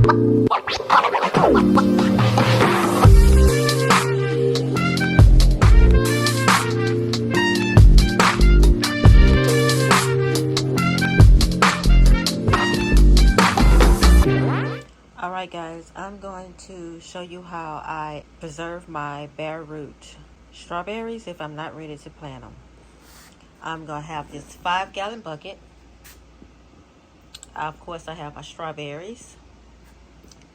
Alright guys, I'm going to show you how I preserve my bare root strawberries if I'm not ready to plant them. I'm going to have this 5-gallon bucket. Of course I have my strawberries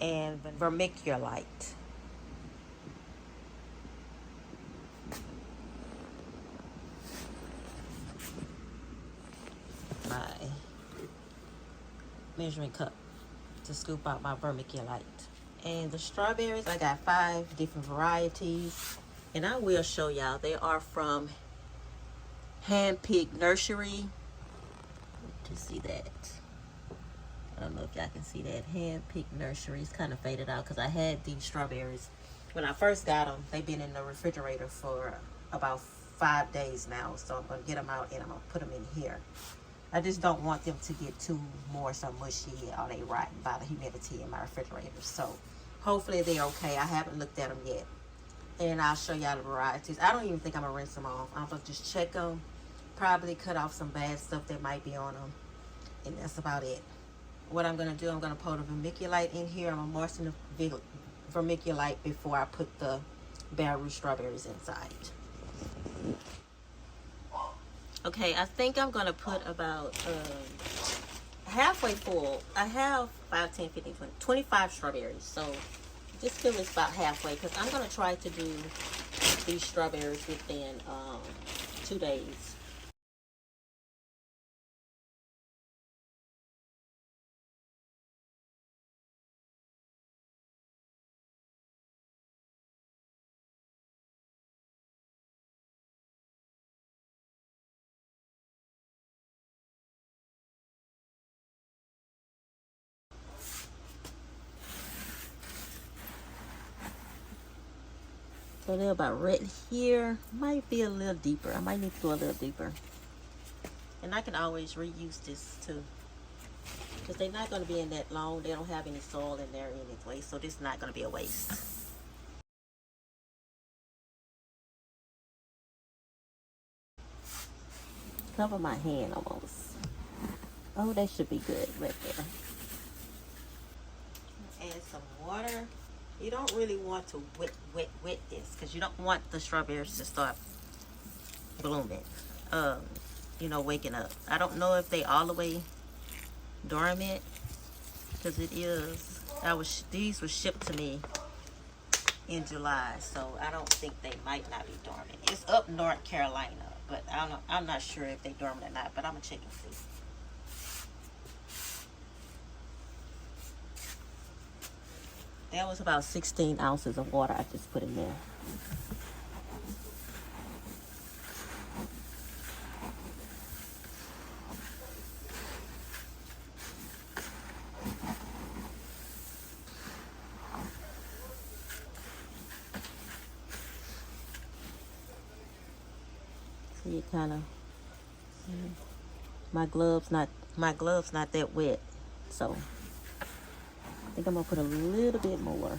and vermiculite. My measuring cup to scoop out my vermiculite. And the strawberries, I got 5 different varieties. And I will show y'all, they are from Handpicked Nursery. To see that. I don't know if y'all can see that. Handpicked Nursery. It's kind of faded out because I had these strawberries. When I first got them, they've been in the refrigerator for about 5 days now. So I'm going to get them out and I'm going to put them in here. I just don't want them to get too more so mushy or they rotten by the humidity in my refrigerator. So hopefully they're okay. I haven't looked at them yet. And I'll show y'all the varieties. I don't even think I'm going to rinse them off. I'm going to just check them. Probably cut off some bad stuff that might be on them. And that's about it. What I'm going to do, I'm going to pour the vermiculite in here. I'm going to moisten the vermiculite before I put the bare root strawberries inside. Okay, I think I'm going to put about halfway full. I have 5, 10, 15, 20, 25 strawberries. So just fill this about halfway because I'm going to try to do these strawberries within 2 days. So they're about right here. Might be a little deeper. I might need to go a little deeper. And I can always reuse this too. Because they're not going to be in that long. They don't have any soil in there anyway. So this is not going to be a waste. Cover my hand almost. Oh, that should be good right there. Add some water. You don't really want to wet this because you don't want the strawberries to start blooming. You know, waking up. I don't know if they all the way dormant because it is. These were shipped to me in July, so I don't think they might not be dormant. It's up North Carolina, but I'm not sure if they dormant or not. But I'm gonna check and see. That was about 16 ounces of water I just put in there. See, it kind of, my gloves not that wet, so I think I'm gonna put a little bit more.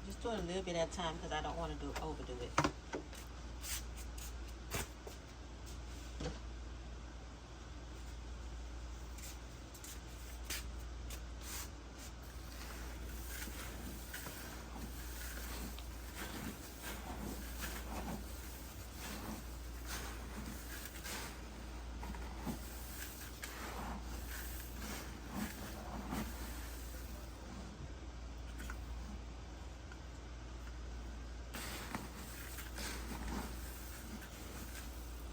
Just do it a little bit at a time because I don't want to overdo it.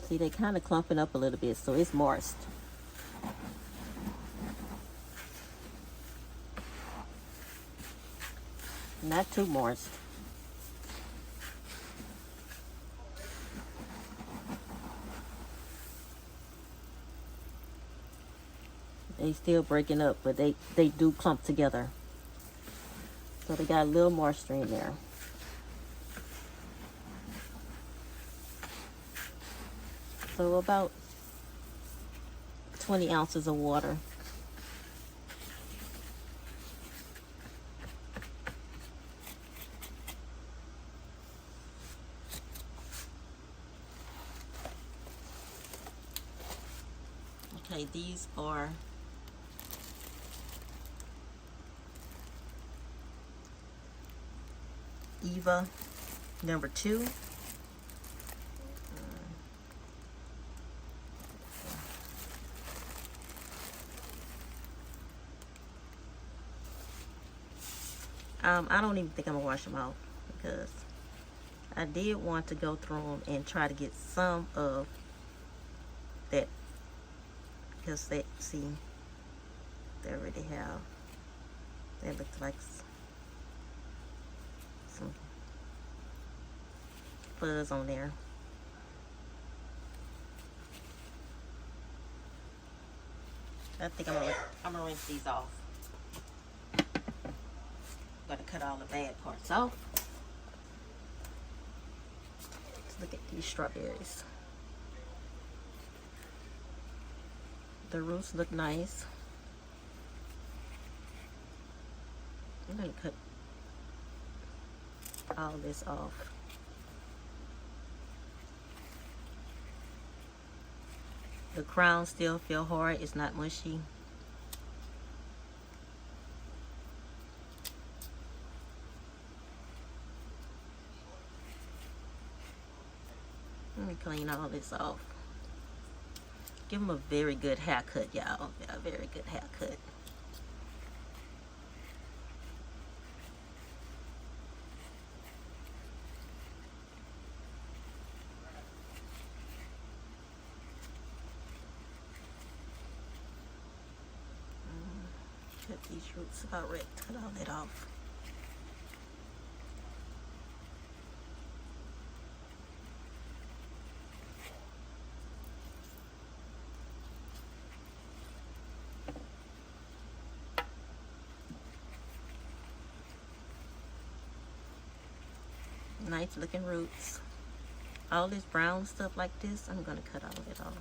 See, they kind of clumping up a little bit, so it's moist. Not too moist. They still breaking up, but they do clump together. So they got a little moisture in there. So about 20 ounces of water. Okay, these are Eva number 2. I don't even think I'm gonna wash them out because I did want to go through them and try to get some of that, because they, see, they already have, that looks like some fuzz on there. I think I'm gonna rinse these off. I'm gonna cut all the bad parts off. Let's look at these strawberries. The roots look nice. I'm gonna cut all this off. The crown still feel hard, it's not mushy. Let me clean all this off. Give them a very good haircut, y'all. A very good haircut. Cut these roots about ready. Cut all that off. Nice looking roots. All this brown stuff like this, I'm gonna cut all of it off.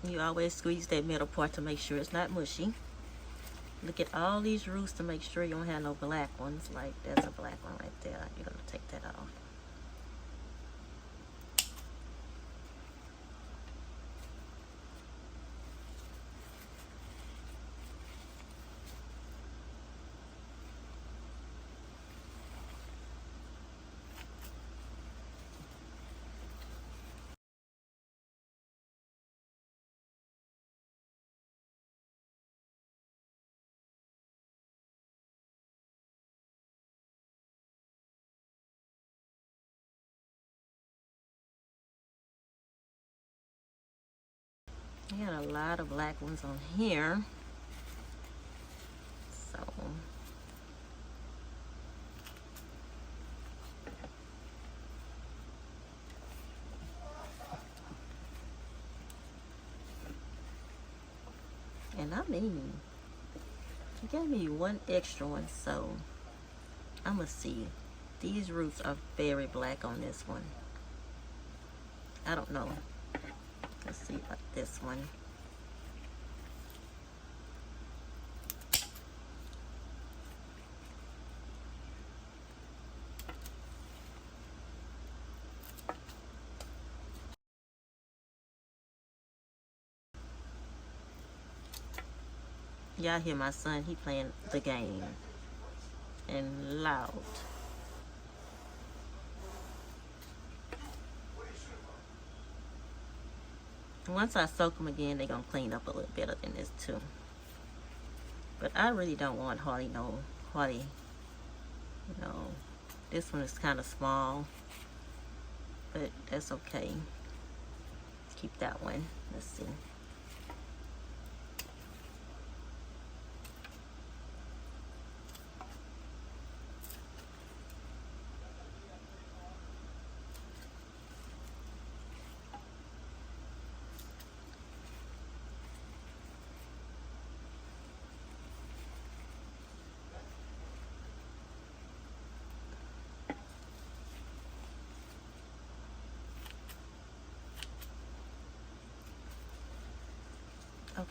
You always squeeze that middle part to make sure it's not mushy. Look at all these roots to make sure you don't have no black ones. Like, there's a black one right there. You're gonna take that off. You got a lot of black ones on here. So and I mean, you gave me one extra one, so I'm gonna see. These roots are very black on this one. I don't know. Let's see about this one. Y'all hear my son, he playing the game. And loud. Once I soak them again, they're gonna clean up a little better than this too. But I really don't want Hardy, you know. This one is kind of small, but that's okay. Keep that one. Let's see.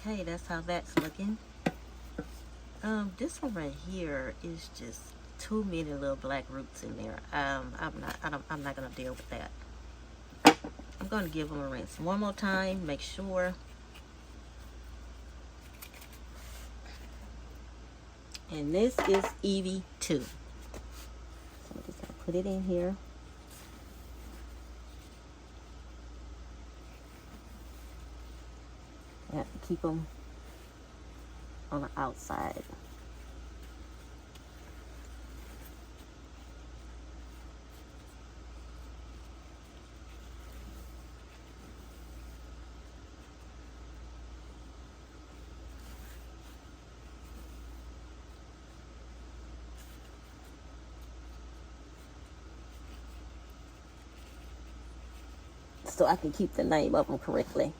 Okay, that's how that's looking. This one right here is just too many little black roots in there. I'm not gonna deal with that. I'm gonna give them a rinse one more time, make sure. And this is Evie 2. So I'm just gonna put it in here. I have to keep them on the outside. So I can keep the name of them correctly.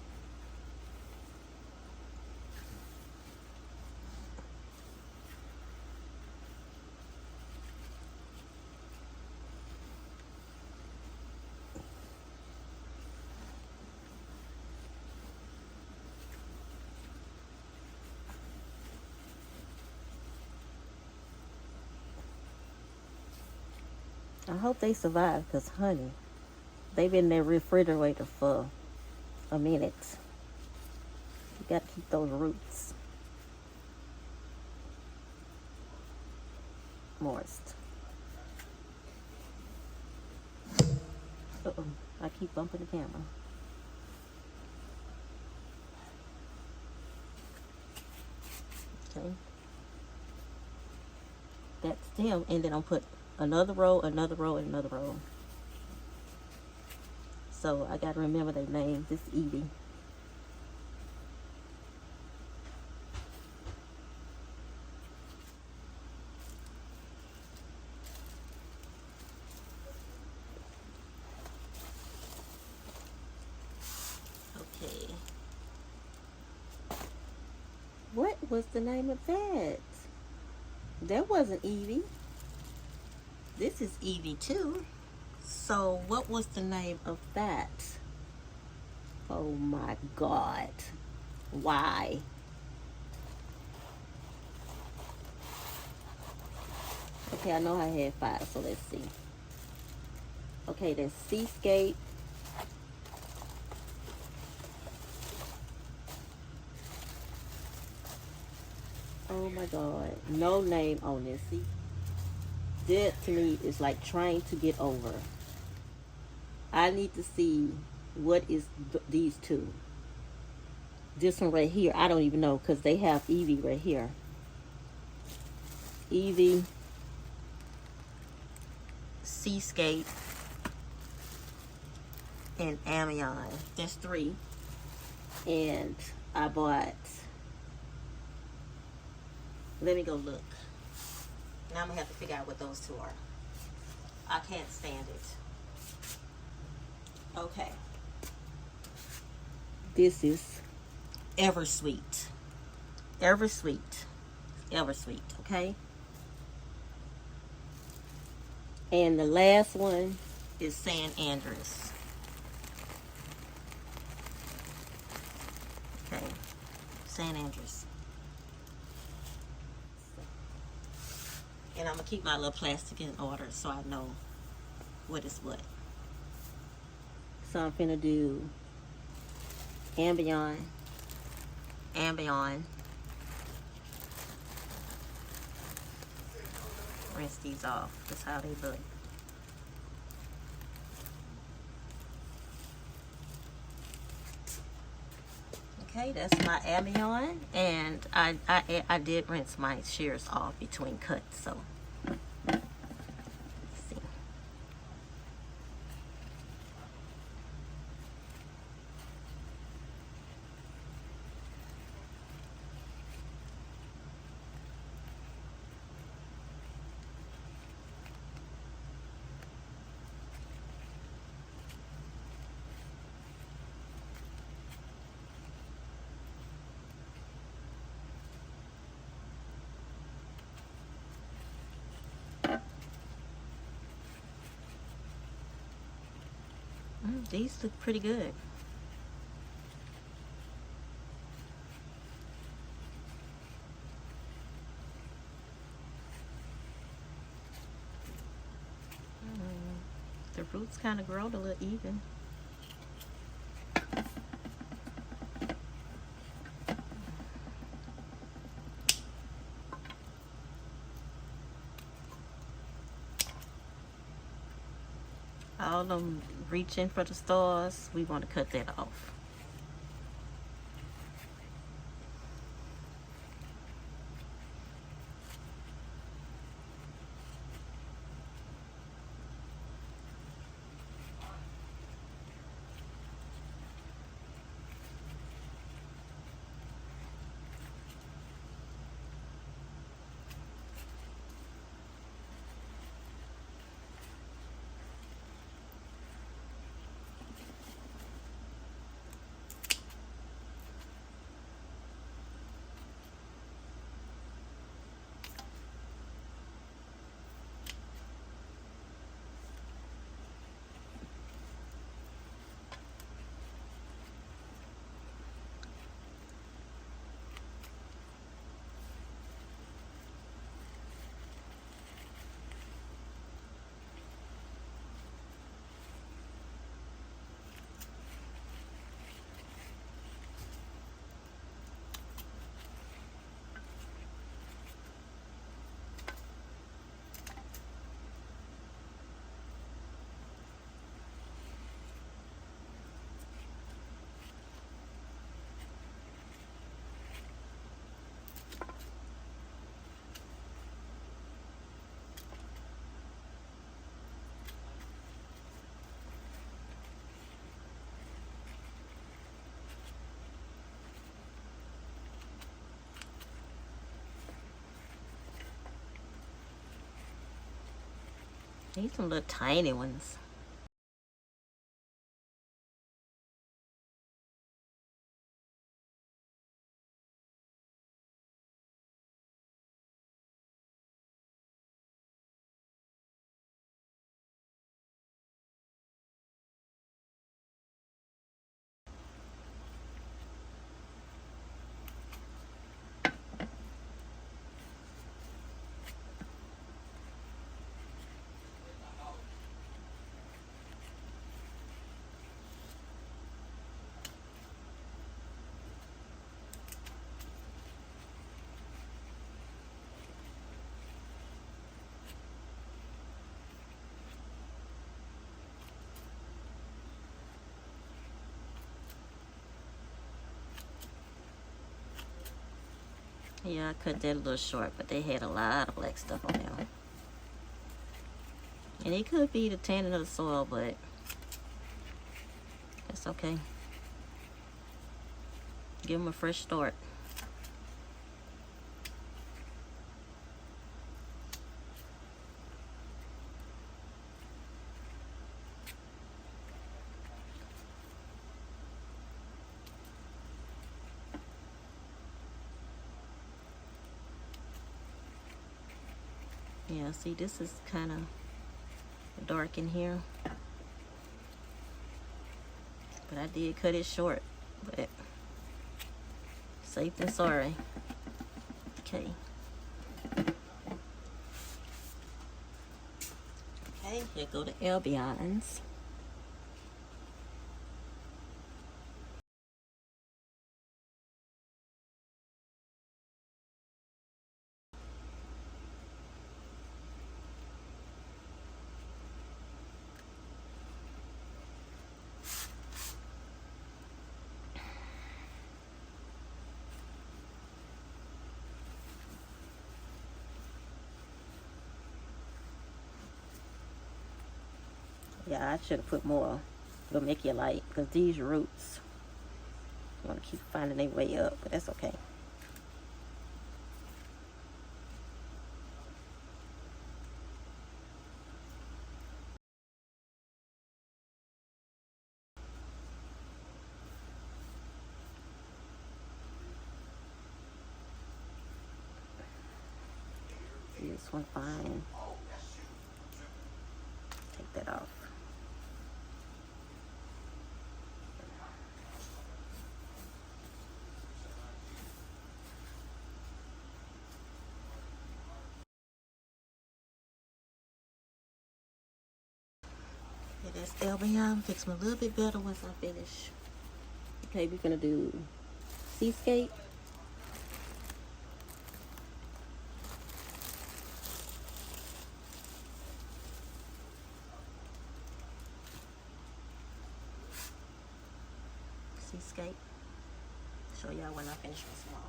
I hope they survive, because honey, they've been in their refrigerator for a minute. You got to keep those roots moist. Uh-oh, I keep bumping the camera. Okay. That's them, and then I'll put another row, another row, and another row. So I gotta remember their names. This is Evie. Okay. What was the name of that? That wasn't Evie. This is Evie 2. So what was the name of that? Oh my God. Why? Okay, I know I had 5, so let's see. Okay, then Seascape. Oh my God. No name on this. See? That to me is like trying to get over. I need to see what is these two. This one right here, I don't even know, because they have Evie right here. Evie, Seascape, and Amion. That's 3. And I bought, let me go look. Now I'm gonna have to figure out what those 2 are. I can't stand it. Okay. This is Eversweet. Eversweet. Eversweet, okay? And the last one is San Andreas. Okay. San Andreas. And I'm going to keep my little plastic in order so I know what is what. So I'm going to do Amion, rinse these off. That's how they look. Okay, that's my Amion, and I did rinse my shears off between cuts, so let's see. These look pretty good. The roots kind of grow a little even. All them reaching for the stars, we want to cut that off. These some little tiny ones. Yeah, I cut that a little short, but they had a lot of black stuff on them. And it could be the tanning of the soil, but that's okay. Give them a fresh start. Yeah, see, this is kind of dark in here. But I did cut it short. But safe than sorry. Okay. Okay, here go the Albions. Yeah, I should have put more. It'll make you light, because these roots want to keep finding their way up, but that's okay. See this one fine. Take that off. Okay, that's albion. Fix them a little bit better once I finish. Okay, we're gonna do seascape. Seascape. Show y'all when I finish my small.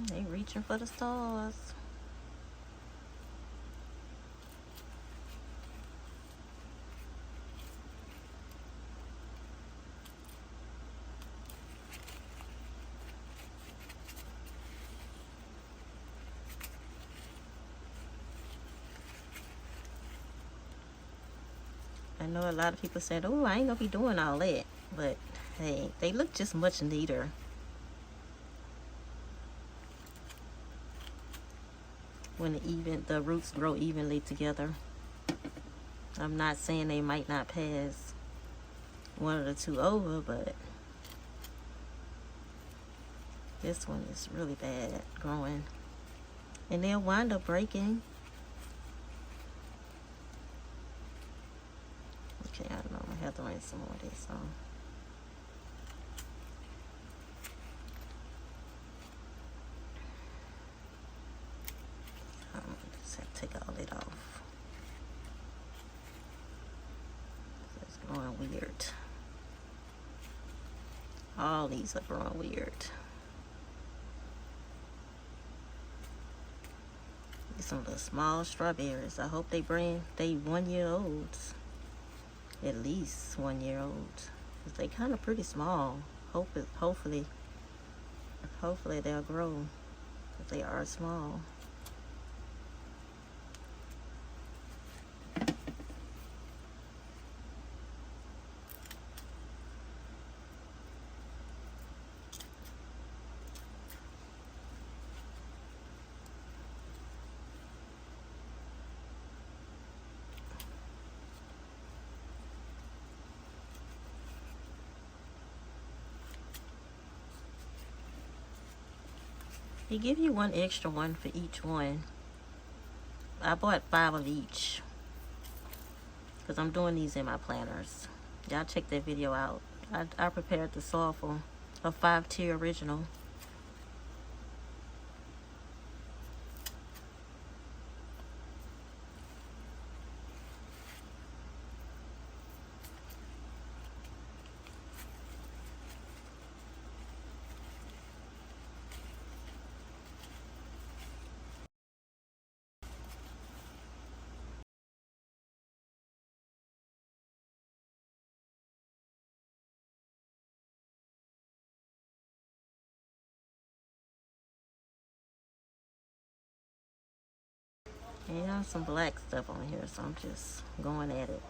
They reaching for the stars. I know a lot of people said, oh, I ain't gonna be doing all that. But hey, they look just much neater. When the roots grow evenly together. I'm not saying they might not pass one of the two over, but this one is really bad growing. And they'll wind up breaking. Okay, I don't know. I have to rinse some more of this on. Just have to take all it off. It's growing weird. All these are growing weird. Some of the small strawberries. I hope they 1 year olds. At least 1 year olds. Cause they kind of pretty small. Hopefully they'll grow. Cause they are small. They give you one extra one for each one. I bought 5 of each. Because I'm doing these in my planters. Y'all check that video out. I prepared the soil for a 5-tier original. Yeah, some black stuff on here, so I'm just going at it.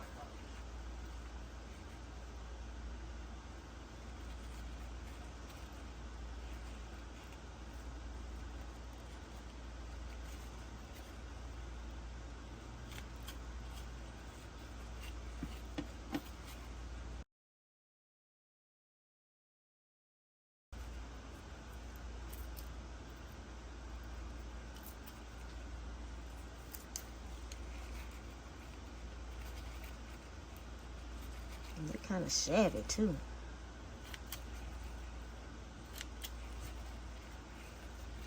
And they're kind of shabby too.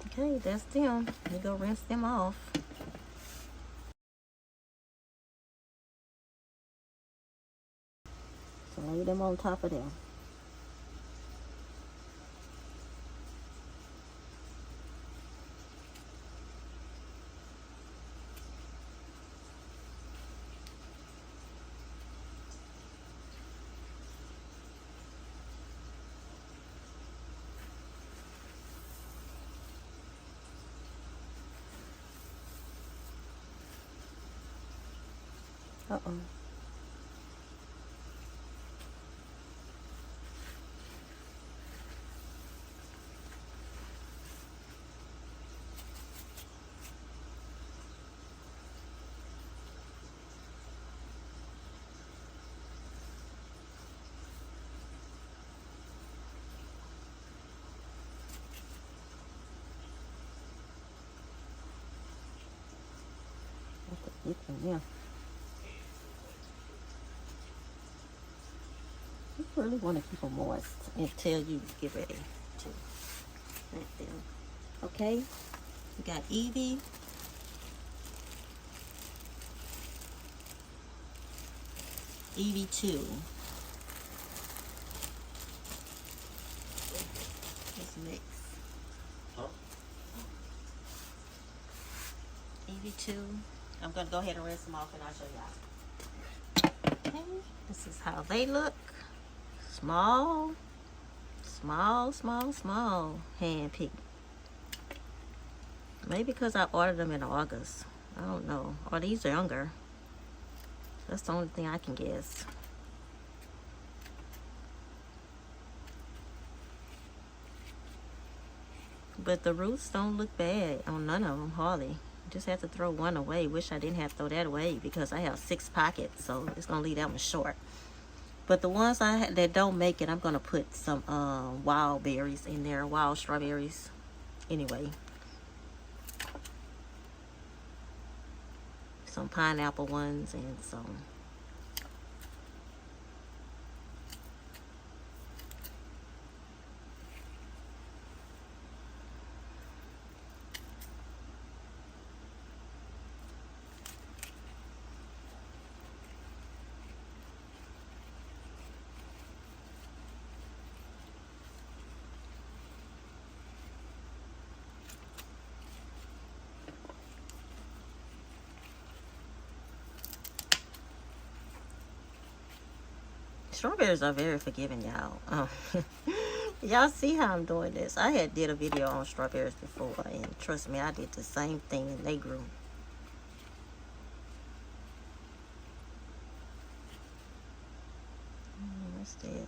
Okay, that's them. Let me go rinse them off. So lay them on top of them. Uh-oh. Yeah. You really want to keep them moist until you get ready to let them. Okay, we got Evie. Evie 2. Let's mix. Evie 2. I'm going to go ahead and rinse them off and I'll show y'all. Okay, this is how they look. Small, small, small, small hand pick. Maybe because I ordered them in August. I don't know. Or these are younger. That's the only thing I can guess. But the roots don't look bad on none of them, hardly. Just have to throw one away. Wish I didn't have to throw that away because I have 6 pockets, so it's gonna leave that one short. But the ones that don't make it, I'm gonna put some wild berries in there, wild strawberries. Anyway, some pineapple ones and some. Strawberries are very forgiving, y'all. Y'all see how I'm doing this? I had did a video on strawberries before, and trust me, I did the same thing, and they grew. What's that?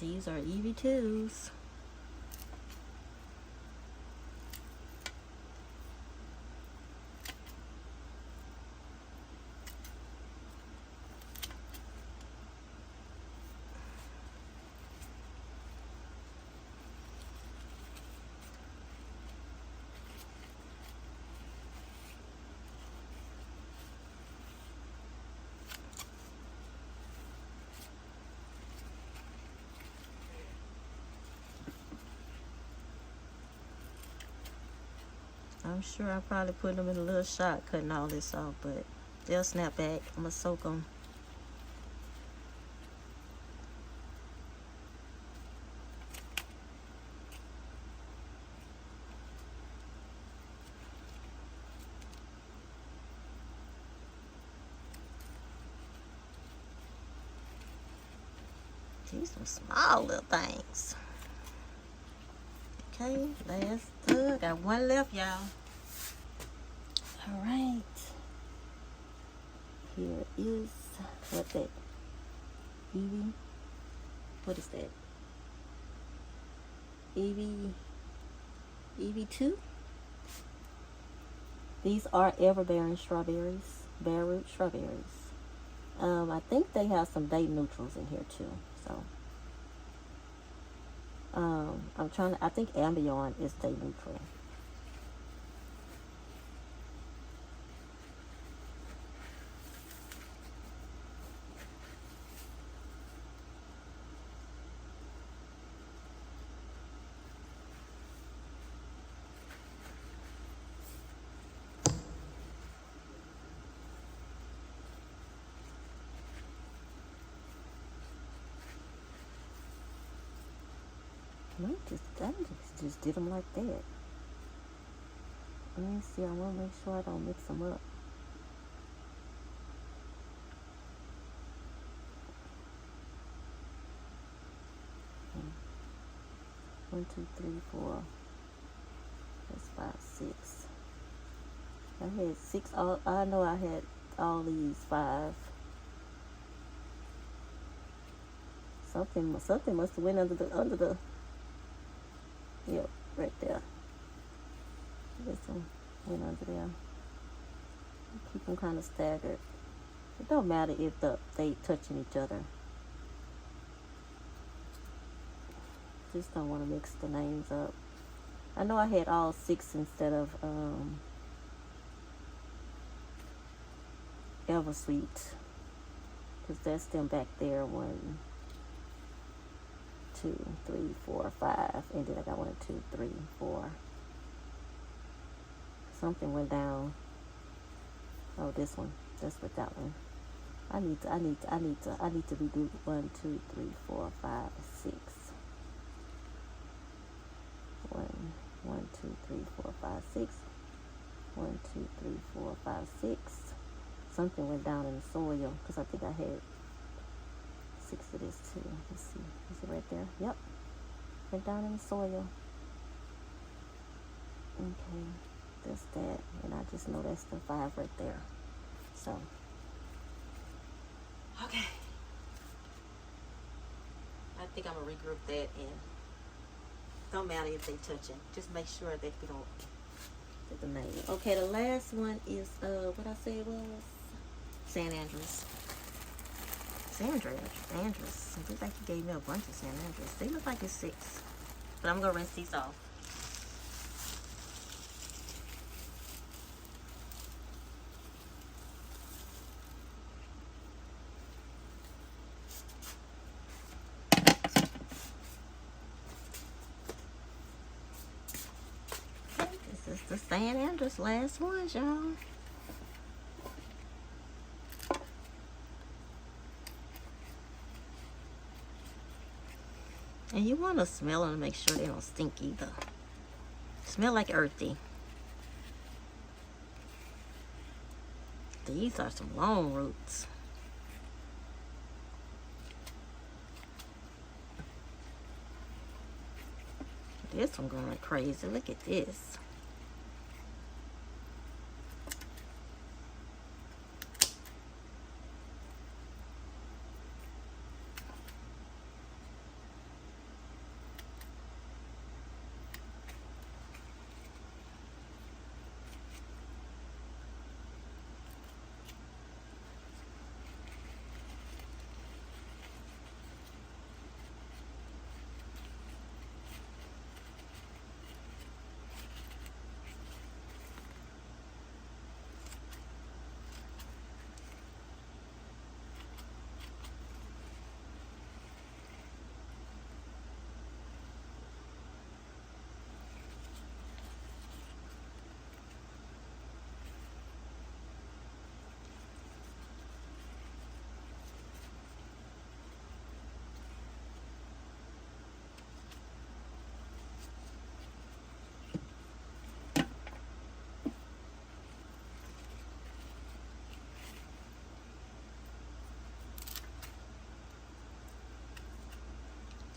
These are Evie 2s. I'm sure I probably put them in a little shot cutting all this off, but they'll snap back. I'm gonna soak them. These some small little things. Okay, last got one left, y'all. All right. Here is what that Evie. What is that? Evie 2. These are ever-bearing strawberries, bare root strawberries. I think they have some day neutrals in here too. So, I think Ambion is day neutral. I just did them like that. Let me see. I want to make sure I don't mix them up. Okay. 1, 2, 3, 4. That's 5, 6. I had 6. I know I had all these 5. Something must have went under the. Yep, right there. This one went under there. Keep them kind of staggered. It don't matter if they touching each other. Just don't want to mix the names up. I know I had all 6 instead of Eversweet, because that's them back there. 1, 2, 3, 4, 5, and then I got 1, 2, 3, 4. Something went down. Oh, this one. That's what that one. I need to redo 1, 2, 3, 4, 5, 6. 1, 2, 3, 4, 5, 6. 1, 2, 3, 4, 5, 6. Something went down in the soil because I think I had 6 of this too. Let's see. Is it right there? Yep. Went down in the soil. Okay. That's that. And I just know that's the 5 right there. So. Okay. I think I'm going to regroup that and don't matter if they touching. Just make sure that you don't get the name. Okay, the last one is what I said was San Andreas. Andreas. It looks like he gave me a bunch of San Andreas. They look like it's 6. But I'm gonna rinse these off. Okay, this is the San Andreas last one, y'all. And you want to smell them to make sure they don't stink either. Smell like earthy. These are some long roots. This one going crazy. Look at this.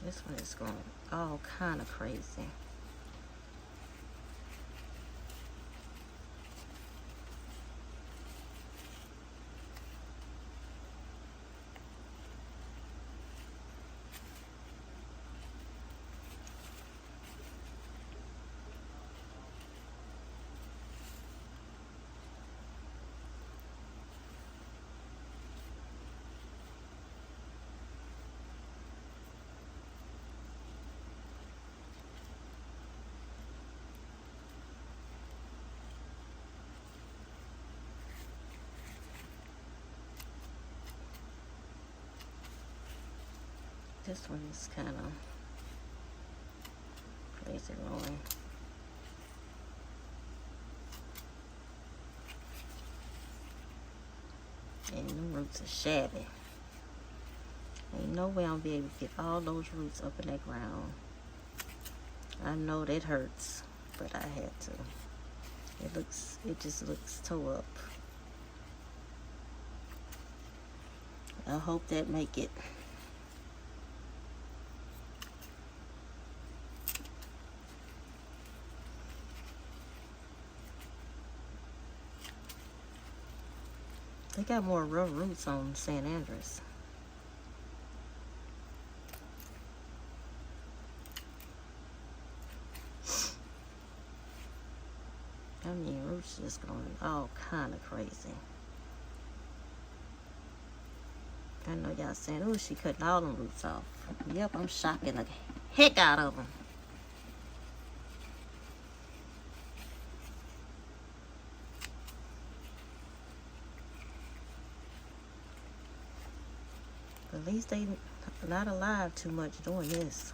This one is going all kind of crazy. This one is kind of crazy rolling. And the roots are shabby. Ain't no way I'm gonna be able to get all those roots up in that ground. I know that hurts, but I had to. It just looks tore up. I hope that make it. They got more rough roots on St. Andrews. I mean, roots just going all kind of crazy. I know y'all saying, oh, she cutting all them roots off. Yep, I'm shocking the heck out of them. At least they not alive too much doing this.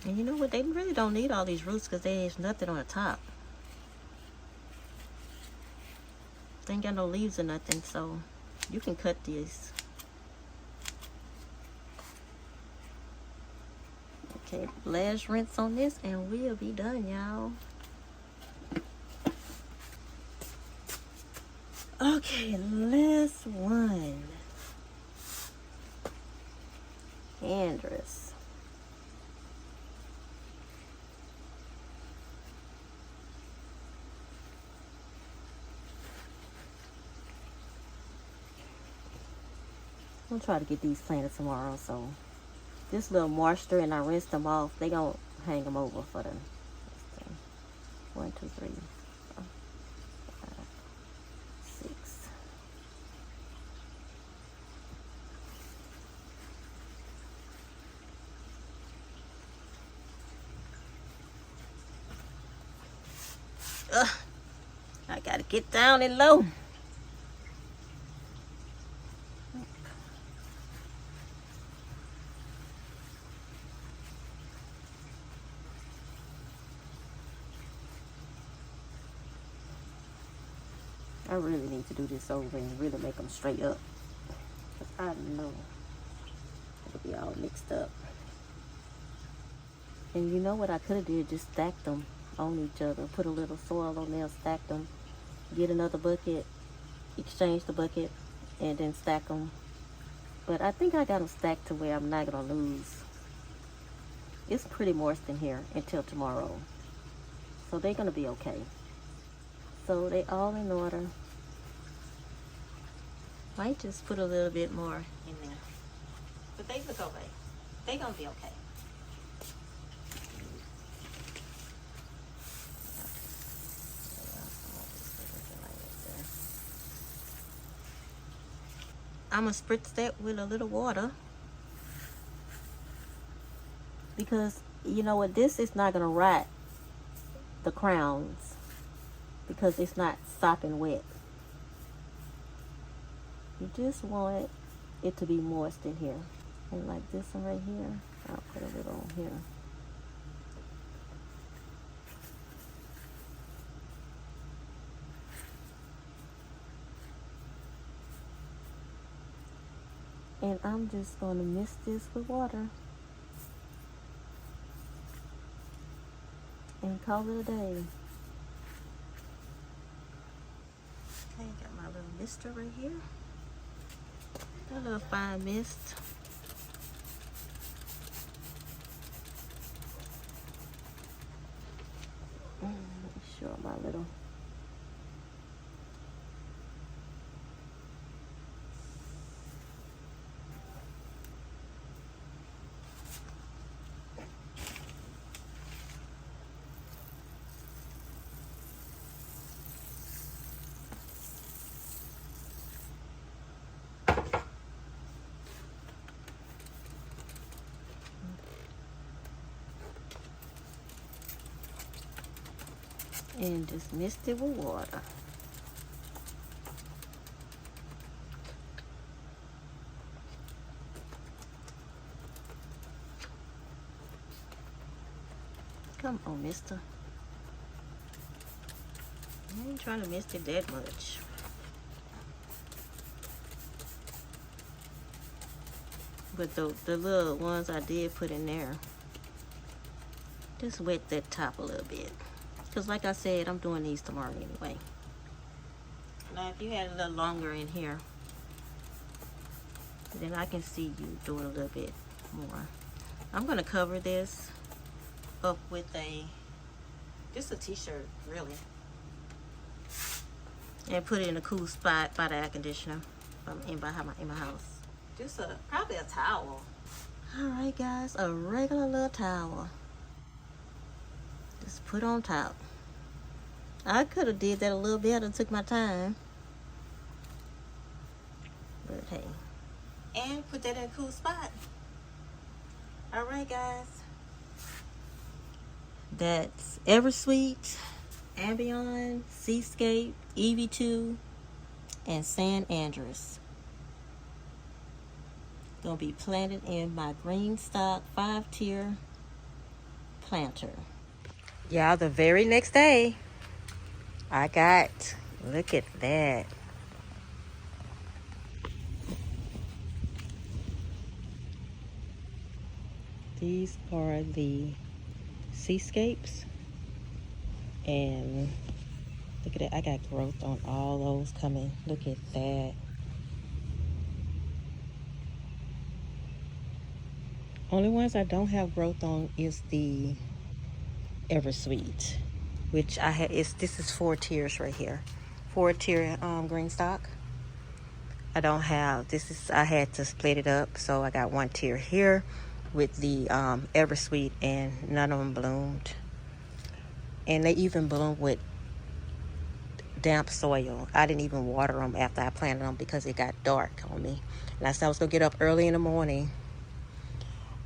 And you know what? They really don't need all these roots because there's nothing on the top. They ain't got no leaves or nothing, so you can cut these. Okay, last rinse on this and we'll be done, y'all. Okay, last one. Andress. I'll try to get these planted tomorrow, so this little moisture, and I rinse them off, they gonna hang them over for the 1, 2, 3, 4, 5, 6. I gotta get down and low. I really need to do this over and really make them straight up. Cause I know it'll be all mixed up. And you know what I could have did? Just stack them on each other. Put a little soil on there, stack them. Get another bucket, exchange the bucket, and then stack them. But I think I got them stacked to where I'm not gonna lose. It's pretty moist in here until tomorrow. So they're gonna be okay. So they all in order. Might just put a little bit more in there. But they look okay. They gonna be okay. I'm gonna spritz that with a little water. Because you know what, this is not gonna rot the crowns. Because it's not sopping wet. You just want it to be moist in here. And like this one right here, I'll put a little on here. And I'm just going to mist this with water and call it a day. Okay, got my little mister right here. A little fine mist. Let me show my little. And just mist it with water. Come on, mister. I ain't trying to mist it that much. But the little ones I did put in there, just wet that top a little bit. Because like I said, I'm doing these tomorrow anyway. Now if you had a little longer in here, then I can see you doing a little bit more. I'm going to cover this up with just a t-shirt, really. And put it in a cool spot by the air conditioner in my house. Just probably a towel. Alright guys, a regular little towel. Just put on top. I could have did that a little better, took my time. But hey. And put that in a cool spot. Alright guys. That's Eversweet, Ambion, Seascape, EV2, and San Andreas. Gonna be planted in my GreenStalks 5-tier planter. Yeah, the very next day, I got, look at that. These are the Seascapes, and look at that, I got growth on all those coming. Look at that. Only ones I don't have growth on is the Eversweet, which I had. This is 4 tiers right here, 4-tier GreenStalk. I don't have this. Is I had to split it up, so I got 1 tier here with the Eversweet, and none of them bloomed. And they even bloomed with damp soil. I didn't even water them after I planted them because it got dark on me. And I said I was gonna get up early in the morning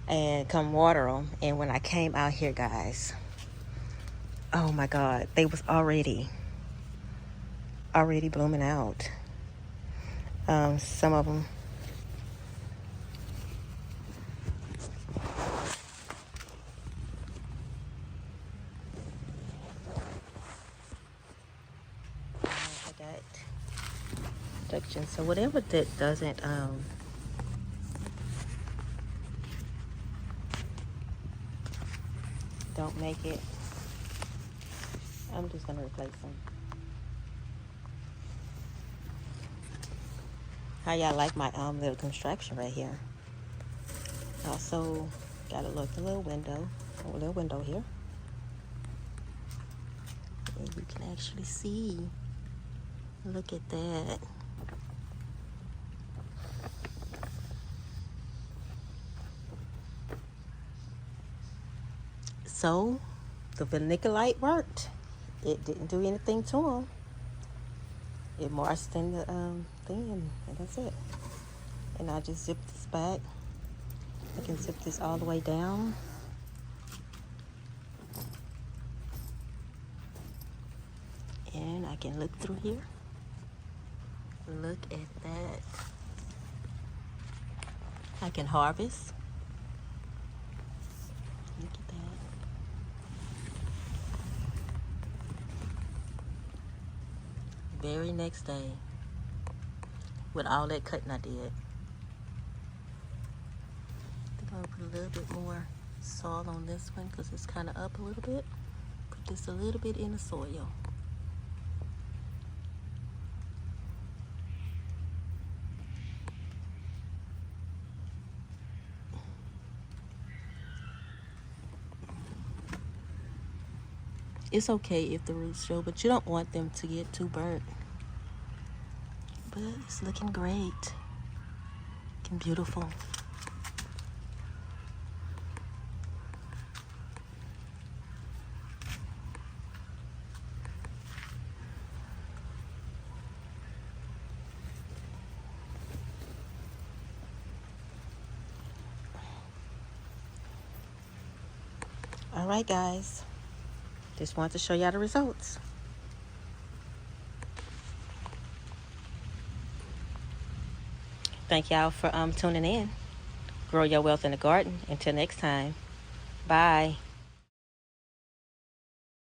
and come water them. And when I came out here, guys, oh my God, they was already blooming out. Some of them. I got production. So whatever that doesn't don't make it, I'm just gonna replace them. How y'all like my little construction right here? Also got a little window here, and you can actually see. Look at that. So the vermiculite worked. It didn't do anything to them. It moistened in the thing, and that's it. And I just zip this back. I can zip this all the way down. And I can look through here. Look at that. I can harvest. Look at that. Very next day, with all that cutting I did. I'm gonna put a little bit more soil on this one because it's kind of up a little bit. Put this a little bit in the soil. It's okay if the roots show, but you don't want them to get too burnt. But it's looking great. Looking beautiful. All right, guys. Just wanted to show y'all the results. Thank y'all for tuning in. Grow your wealth in the garden. Until next time. Bye.